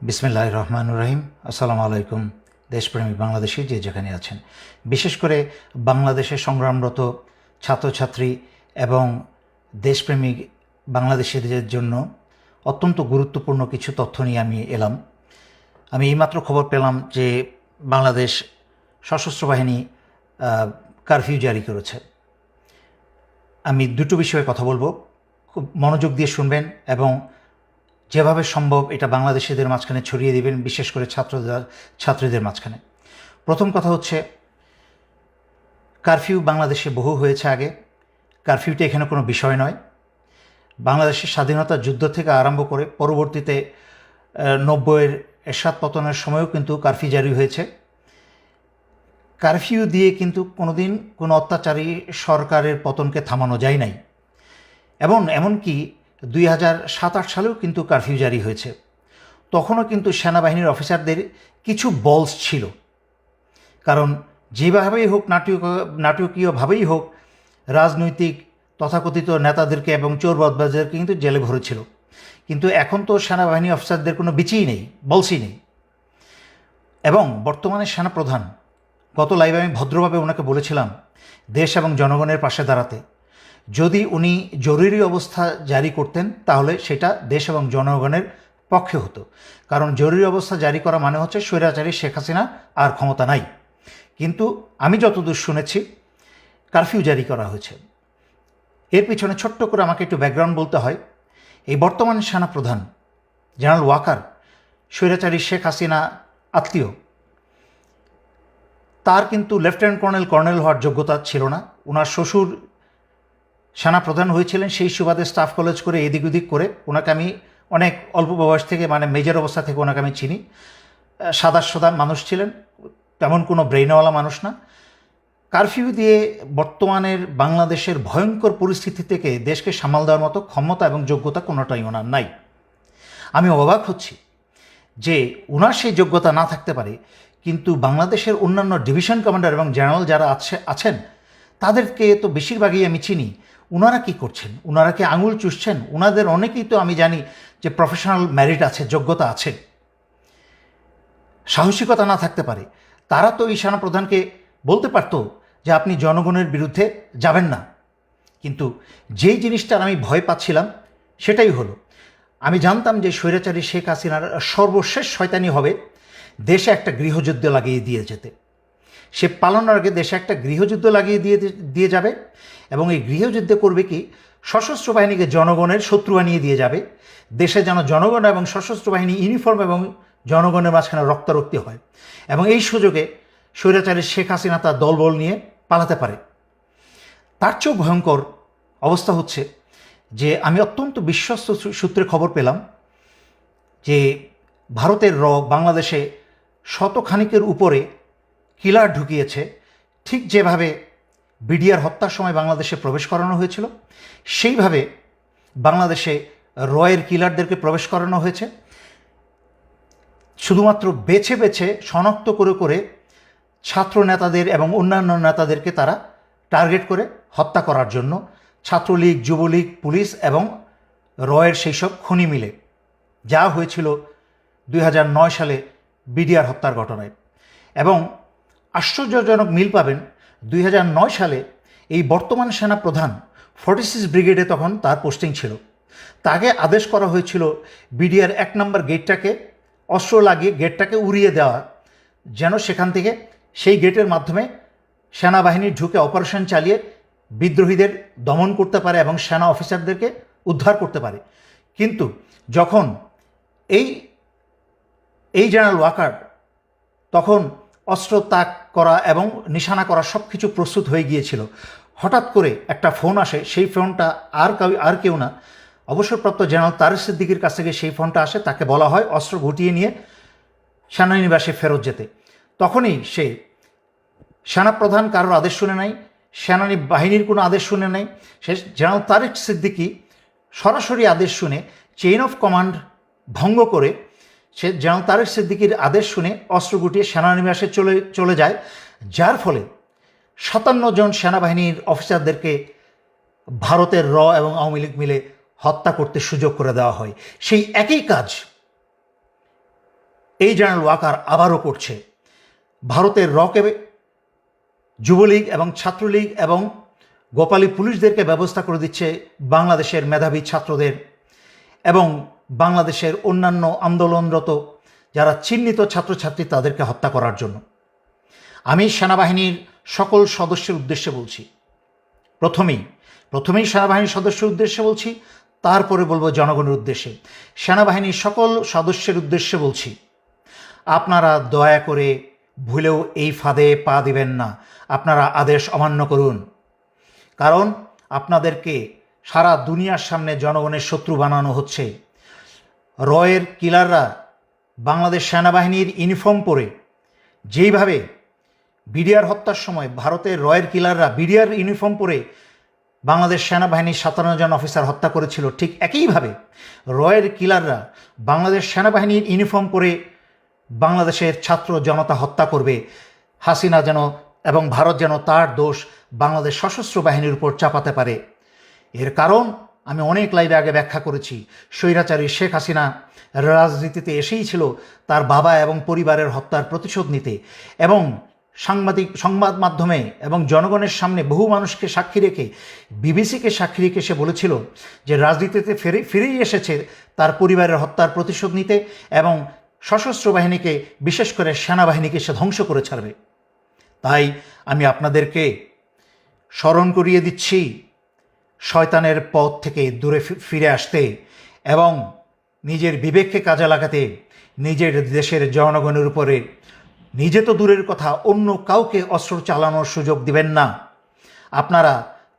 বিসমিল্লাহির রহমানির রহিম। আসসালামু আলাইকুম। দেশপ্রেমিক বাংলাদেশি যে যেখানে আছেন, বিশেষ করে বাংলাদেশে সংগ্রামরত ছাত্রছাত্রী এবং দেশপ্রেমিক বাংলাদেশিদের জন্য অত্যন্ত গুরুত্বপূর্ণ কিছু তথ্য নিয়ে আমি এলাম। আমি এইমাত্র খবর পেলাম যে বাংলাদেশ সশস্ত্র বাহিনী কারফিউ জারি করেছে। আমি দুটো বিষয়ে কথা বলবো, খুব মনোযোগ দিয়ে শুনবেন এবং যেভাবে সম্ভব এটা বাংলাদেশিদের মাঝখানে ছড়িয়ে দিবেন, বিশেষ করে ছাত্রীদের মাঝখানে। প্রথম কথা হচ্ছে, কারফিউ বাংলাদেশে বহু হয়েছে আগে। কারফিউটা এখানে কোনো বিষয় নয়। বাংলাদেশের স্বাধীনতা যুদ্ধ থেকে আরম্ভ করে পরবর্তীতে 90-এর এরশাদ পতনের সময়ও কিন্তু কারফিউ জারি হয়েছে। কারফিউ দিয়ে কিন্তু কোনোদিন কোনো অত্যাচারী সরকারের পতনকে থামানো যায় নাই। এবং এমনকি 2007-8 সালেও কিন্তু কারফিউ জারি হয়েছে। তখনও কিন্তু সেনাবাহিনীর অফিসারদের কিছু বলস ছিল, কারণ যেভাবেই হোক, নাটকীয়ভাবেই হোক, রাজনৈতিক তথাকথিত নেতাদেরকে এবং চোর বদমাশদেরকে কিন্তু জেলে ভরেছিল। কিন্তু এখন তো সেনাবাহিনী অফিসারদের কোনো বিচিই নেই, বলসই নেই। এবং বর্তমানে সেনাপ্রধান, গত লাইভে আমি ভদ্রভাবে ওনাকে বলেছিলাম দেশ এবং জনগণের পাশে দাঁড়াতে। যদি উনি জরুরি অবস্থা জারি করতেন তাহলে সেটা দেশ এবং জনগণের পক্ষে হতো, কারণ জরুরি অবস্থা জারি করা মানে হচ্ছে স্বৈরাচারী শেখ হাসিনা আর ক্ষমতা নাই। কিন্তু আমি যতদূর শুনেছি কারফিউ জারি করা হয়েছে। এর পিছনে ছোট্ট করে আমাকে একটু ব্যাকগ্রাউন্ড বলতে হয়। এই বর্তমান সেনাপ্রধান জেনারেল ওয়াকার স্বৈরাচারী শেখ হাসিনা আত্মীয়। তার কিন্তু লেফটেন্যান্ট কর্নেল হওয়ার যোগ্যতা ছিল না। ওনার শ্বশুর সেনাপ্রধান হয়েছিলেন, সেই সুবাদে স্টাফ কলেজ করে এদিক ওদিক করে ওনাকে আমি অনেক অল্প বয়স থেকে, মানে মেজর অবস্থা থেকে ওনাকে আমি চিনি। সাদা মানুষ ছিলেন, তেমন কোনো ব্রেইনওয়ালা মানুষ না। কারফিউ দিয়ে বর্তমানের বাংলাদেশের ভয়ঙ্কর পরিস্থিতি থেকে দেশকে সামাল দেওয়ার মতো ক্ষমতা এবং যোগ্যতা কোনোটাই ওনার নাই। আমি অবাক হচ্ছি যে ওনার সেই যোগ্যতা না থাকতে পারে, কিন্তু বাংলাদেশের অন্যান্য ডিভিশন কমান্ডার এবং জেনারেল যারা আছেন তাদেরকে তো বেশিরভাগই আমি চিনি। ওনারা কি করছেন? ওনারা কি আঙুল চুষছেন? ওনাদের অনেকেই তো আমি জানি যে প্রফেশনাল মেরিট আছে, যোগ্যতা আছে। সাহসিকতা না থাকতে পারে তারা তো এই সেনাপ্রধানকে বলতে পারতো যে আপনি জনগণের বিরুদ্ধে যাবেন না। কিন্তু যেই জিনিসটার আমি ভয় পাচ্ছিলাম সেটাই হলো। আমি জানতাম যে স্বৈরাচারী শেখ হাসিনার সর্বশেষ শয়তানি হবে দেশে একটা গৃহযুদ্ধ লাগিয়ে দিয়ে যেতে। সে পালানোর আগে দেশে একটা গৃহযুদ্ধ লাগিয়ে দিয়ে যাবে, এবং এই গৃহযুদ্ধে করবে কি, সশস্ত্র বাহিনীকে জনগণের শত্রু বানিয়ে দিয়ে যাবে। দেশে যেন জনগণ এবং সশস্ত্র বাহিনী ইউনিফর্ম এবং জনগণের মাঝখানে রক্তারক্তি হয়, এবং এই সুযোগে স্বৈরাচারী শেখ হাসিনা তার দলবল নিয়ে পালাতে পারে। তার চেয়েও ভয়ঙ্কর অবস্থা হচ্ছে যে আমি অত্যন্ত বিশ্বস্ত সূত্রে খবর পেলাম যে ভারতের বাংলাদেশে শতখানিকের উপরে কিলার ঢুকিয়েছে। ঠিক যেভাবে বিডিআর হত্যার সময় বাংলাদেশে প্রবেশ করানো হয়েছিল, সেইভাবে বাংলাদেশে রয়ের কিলারদেরকে প্রবেশ করানো হয়েছে। শুধুমাত্র বেছে বেছে শনাক্ত করে করে ছাত্র নেতাদের এবং অন্যান্য নেতাদেরকে তারা টার্গেট করে হত্যা করার জন্য, ছাত্রলীগ, যুবলীগ, পুলিশ এবং রয়ের সেই সব খুনি মিলে, যা হয়েছিল 2009 সালে বিডিআর হত্যার ঘটনায়। এবং আশ্চর্যজনক মিল পাবেন, 2009 সালে এই বর্তমান সেনাপ্রধান 46 ব্রিগেডে তখন তার পোস্টিং ছিল। তাকে আদেশ করা হয়েছিল বিডিআর 1 নম্বর গেটটাকে অস্ত্র লাগিয়ে গেটটাকে উড়িয়ে দেওয়া, যেন সেখান থেকে সেই গেটের মাধ্যমে সেনাবাহিনী ঢুকে অপারেশন চালিয়ে বিদ্রোহীদের দমন করতে পারে এবং সেনা অফিসারদেরকে উদ্ধার করতে পারে। কিন্তু যখন এই জেনারেল ওয়াকার তখন অস্ত্র তাক করা এবং নিশানা করা সব কিছু প্রস্তুত হয়ে গিয়েছিল, হঠাৎ করে একটা ফোন আসে। সেই ফোনটা আর কেউ না, অবসরপ্রাপ্ত জেনারেল তারেক সিদ্দিকীর কাছ থেকে সেই ফোনটা আসে। তাকে বলা হয় অস্ত্র গুটিয়ে নিয়ে সেনানিবাসে ফেরত যেতে। তখনই সে সেনাপ্রধান কারোর আদেশ শুনে নাই, সেনানী বাহিনীর কোনো আদেশ শুনে নাই। সে জেনারেল তারেক সিদ্দিকী সরাসরি আদেশ শুনে, চেইন অফ কমান্ড ভঙ্গ করে সে জেনারেল তারেক সিদ্দিকীর আদেশ শুনে অস্ত্র গুটিয়ে সেনানিবাসে চলে যায়, যার ফলে 57 জন সেনাবাহিনীর অফিসারদেরকে ভারতের এবং আওয়ামী লীগ মিলে হত্যা করতে সুযোগ করে দেওয়া হয়। সেই একই কাজ এই জেনারেল ওয়াকার আবারও করছে। ভারতের রকে যুবলীগ এবং ছাত্রলীগ এবং গোপালী পুলিশদেরকে ব্যবস্থা করে দিচ্ছে বাংলাদেশের মেধাবী ছাত্রদের এবং বাংলাদেশের অন্যান্য আন্দোলনরত যারা চিহ্নিত ছাত্রছাত্রী তাদেরকে হত্যা করার জন্য। আমি সেনাবাহিনীর সকল সদস্যের উদ্দেশ্যে বলছি, প্রথমেই সেনাবাহিনীর সদস্যের উদ্দেশ্যে বলছি, তারপরে বলবো জনগণের উদ্দেশ্যে। সেনাবাহিনীর সকল সদস্যের উদ্দেশ্যে বলছি, আপনারা দয়া করে ভুলেও এই ফাঁদে পা দিবেন না। আপনারা আদেশ অমান্য করুন, কারণ আপনাদেরকে সারা দুনিয়ার সামনে জনগণের শত্রু বানানো হচ্ছে। রয়ের কিলাররা বাংলাদেশ সেনাবাহিনীর ইউনিফর্ম পরে যেইভাবে বিডিআর হত্যার সময় ভারতের রয়ের কিলাররা বিডিআর ইউনিফর্ম পরে বাংলাদেশ সেনাবাহিনীর 57 জন অফিসার হত্যা করেছিল, ঠিক একইভাবে রয়ের কিলাররা বাংলাদেশ সেনাবাহিনীর ইউনিফর্ম পরে বাংলাদেশের ছাত্র জনতা হত্যা করবে। হাসিনা যেন এবং ভারত যেন তার দোষ বাংলাদেশ সশস্ত্র বাহিনীর উপর চাপাতে পারে। এর কারণ আমি অনেক লাইভে আগে ব্যাখ্যা করেছি। স্বৈরাচারী শেখ হাসিনা রাজনীতিতে এসেই ছিল তার বাবা এবং পরিবারের হত্যার প্রতিশোধ নিতে, এবং সংবাদ মাধ্যমে এবং জনগণের সামনে বহু মানুষকে সাক্ষী রেখে, বিবিসিকে সাক্ষী রেখে সে বলেছিল যে রাজনীতিতে ফিরেই এসেছে তার পরিবারের হত্যার প্রতিশোধ নিতে এবং সশস্ত্র বাহিনীকে, বিশেষ করে সেনাবাহিনীকে সে ধ্বংস করে ছাড়বে। তাই আমি আপনাদেরকে স্মরণ করিয়ে দিচ্ছি শয়তানের পথ থেকে দূরে ফিরে আসতে এবং নিজের বিবেককে কাজে লাগাতে, নিজের দেশের জনগণের উপরে নিজে তো দূরের কথা অন্য কাউকে অস্ত্র চালানোর সুযোগ দিবেন না। আপনারা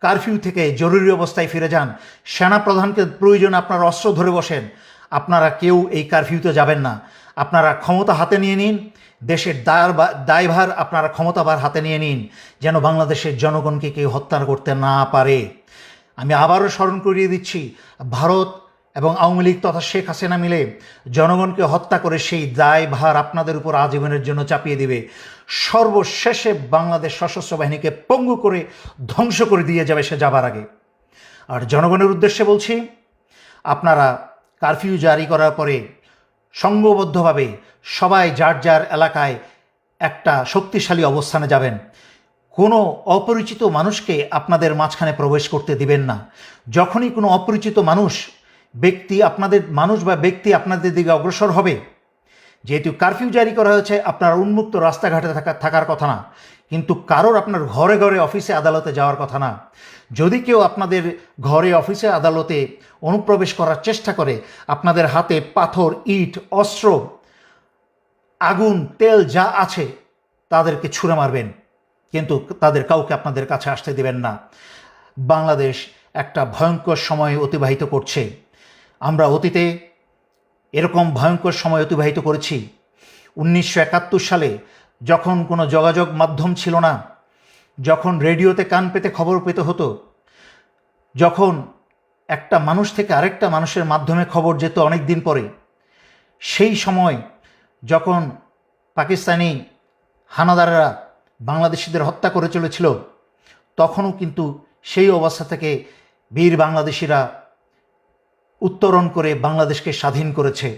কারফিউ থেকে জরুরি অবস্থায় ফিরে যান। সেনাপ্রধানকে প্রয়োজন আপনারা অস্ত্র ধরে বসেন। আপনারা কেউ এই কারফিউতে যাবেন না। আপনারা ক্ষমতা হাতে নিয়ে নিন, দেশের দায়ভার আপনারা ক্ষমতাভার হাতে নিয়ে নিন, যেন বাংলাদেশের জনগণকে কেউ হত্যা করতে না পারে। আমি আবারও স্মরণ করিয়ে দিচ্ছি, ভারত এবং আওয়ামী লীগ তথা শেখ হাসিনা মিলে জনগণকে হত্যা করে সেই দায়ভার আপনাদের উপর আজীবনের জন্য চাপিয়ে দিবে। সর্বশেষে বাংলাদেশ সশস্ত্র বাহিনীকে পঙ্গু করে ধ্বংস করে দিয়ে যাবে সে যাবার আগে। আর জনগণের উদ্দেশ্যে বলছি, আপনারা কারফিউ জারি করার পরে সংঘবদ্ধভাবে সবাই যার যার এলাকায় একটা শক্তিশালী অবস্থানে যাবেন। কোনো অপরিচিত মানুষকে আপনাদের মাঝখানে প্রবেশ করতে দিবেন না। যখনই কোনো অপরিচিত ব্যক্তি আপনাদের দিকে অগ্রসর হবে, যেহেতু কারফিউ জারি করা হয়েছে, আপনার উন্মুক্ত রাস্তাঘাটে থাকার কথা না, কিন্তু কারোর আপনার ঘরে ঘরে অফিসে আদালতে যাওয়ার কথা না। যদি কেউ আপনাদের ঘরে অফিসে আদালতে অনুপ্রবেশ করার চেষ্টা করে, আপনাদের হাতে পাথর, ইট, অস্ত্র, আগুন, তেল যা আছে তাদেরকে ছুঁড়ে মারবেন, কিন্তু তাদের কাউকে আপনাদের কাছে আসতে দেবেন না। বাংলাদেশ একটা ভয়ঙ্কর সময় অতিবাহিত করছে। আমরা অতীতে এরকম ভয়ঙ্কর সময় অতিবাহিত করেছি। 1971 সালে যখন কোনো যোগাযোগ মাধ্যম ছিল না, যখন রেডিওতে কান পেতে খবর পেতে হতো, যখন একটা মানুষ থেকে আরেকটা মানুষের মাধ্যমে খবর যেত অনেক দিন পরে, সেই সময় যখন পাকিস্তানি হানাদাররা বাংলাদেশিদের হত্যা করে চলেছিল, তখনও কিন্তু সেই অবস্থা থেকে বীর বাংলাদেশিরা উত্তরণ করে বাংলাদেশকে স্বাধীন করেছে।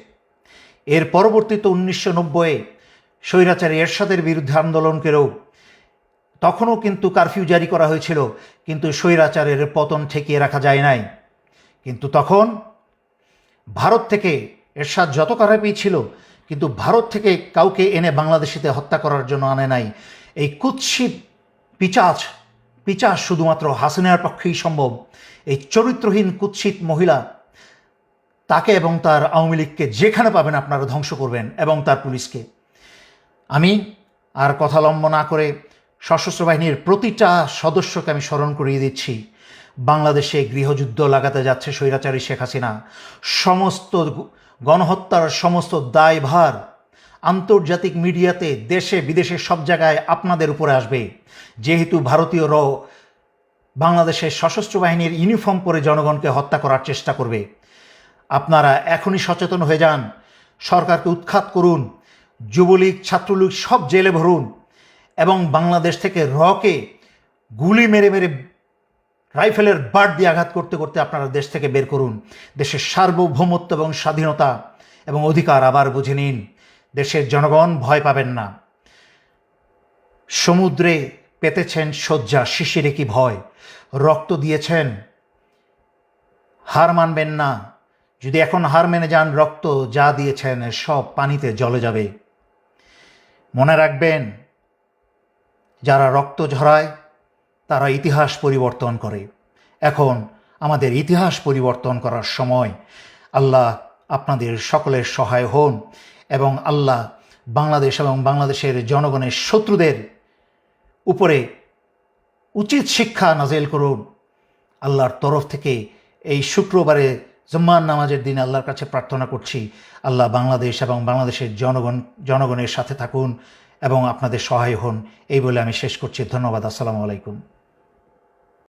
এর পরবর্তীতে 1990-এ স্বৈরাচারী এরশাদের বিরুদ্ধে আন্দোলনকেও তখনও কিন্তু কারফিউ জারি করা হয়েছিল, কিন্তু স্বৈরাচারের পতন ঠেকিয়ে রাখা যায় নাই। কিন্তু তখন ভারত থেকে এরশাদ যত কারফিউ ছিল, কিন্তু ভারত থেকে কাউকে এনে বাংলাদেশিতে হত্যা করার জন্য আনে নাই। এই কুৎসিত পিচাচ শুধুমাত্র হাসিনার পক্ষেই সম্ভব। এই চরিত্রহীন কুৎসিত মহিলা, তাকে এবং তার আওয়ামী লীগকে যেখানে পাবেন আপনারা ধ্বংস করবেন, এবং তার পুলিশকে। আমি আর কথা লম্ব না করে সশস্ত্র বাহিনীর প্রতিটা সদস্যকে আমি স্মরণ করিয়ে দিচ্ছি, বাংলাদেশে গৃহযুদ্ধ লাগাতে যাচ্ছে স্বৈরাচারী শেখ হাসিনা। সমস্ত গণহত্যার সমস্ত দায়ভার আন্তর্জাতিক মিডিয়াতে, দেশে বিদেশে সব জায়গায় আপনাদের উপরে আসবে, যেহেতু ভারতীয় বাংলাদেশের সশস্ত্র বাহিনীর ইউনিফর্ম পরে জনগণকে হত্যা করার চেষ্টা করবে। আপনারা এখনই সচেতন হয়ে যান, সরকারকে উৎখাত করুন, যুবলীগ, ছাত্রলীগ সব জেলে ভরুন, এবং বাংলাদেশ থেকে রকে গুলি মেরে মেরে রাইফেলের বাট দিয়ে আঘাত করতে করতে আপনারা দেশ থেকে বের করুন। দেশের সার্বভৌমত্ব এবং স্বাধীনতা এবং অধিকার আবার বুঝে নিন। দেশের জনগণ ভয় পাবেন না। সমুদ্রে পেতেছেন শয্যা, শিশিরে কি ভয়, রক্ত দিয়েছেন, হার মানবেন না। যদি এখন হার মেনে যান, রক্ত যা দিয়েছেন সব পানিতে জ্বলে যাবে। মনে রাখবেন, যারা রক্ত ঝরায় তারা ইতিহাস পরিবর্তন করে। এখন আমাদের ইতিহাস পরিবর্তন করার সময়। আল্লাহ আপনাদের সকলের সহায় হন এবং আল্লাহ বাংলাদেশ এবং বাংলাদেশের জনগণের শত্রুদের উপরে উচিত শিক্ষা নাজিল করুন। আল্লাহর তরফ থেকে এই শুক্রবারে জুম্মার নামাজের দিন আল্লাহর কাছে প্রার্থনা করছি, আল্লাহ বাংলাদেশ এবং বাংলাদেশের জনগণের সাথে থাকুন এবং আপনাদের সহায় হন। এই বলে আমি শেষ করছি। ধন্যবাদ। আসসালামু আলাইকুম।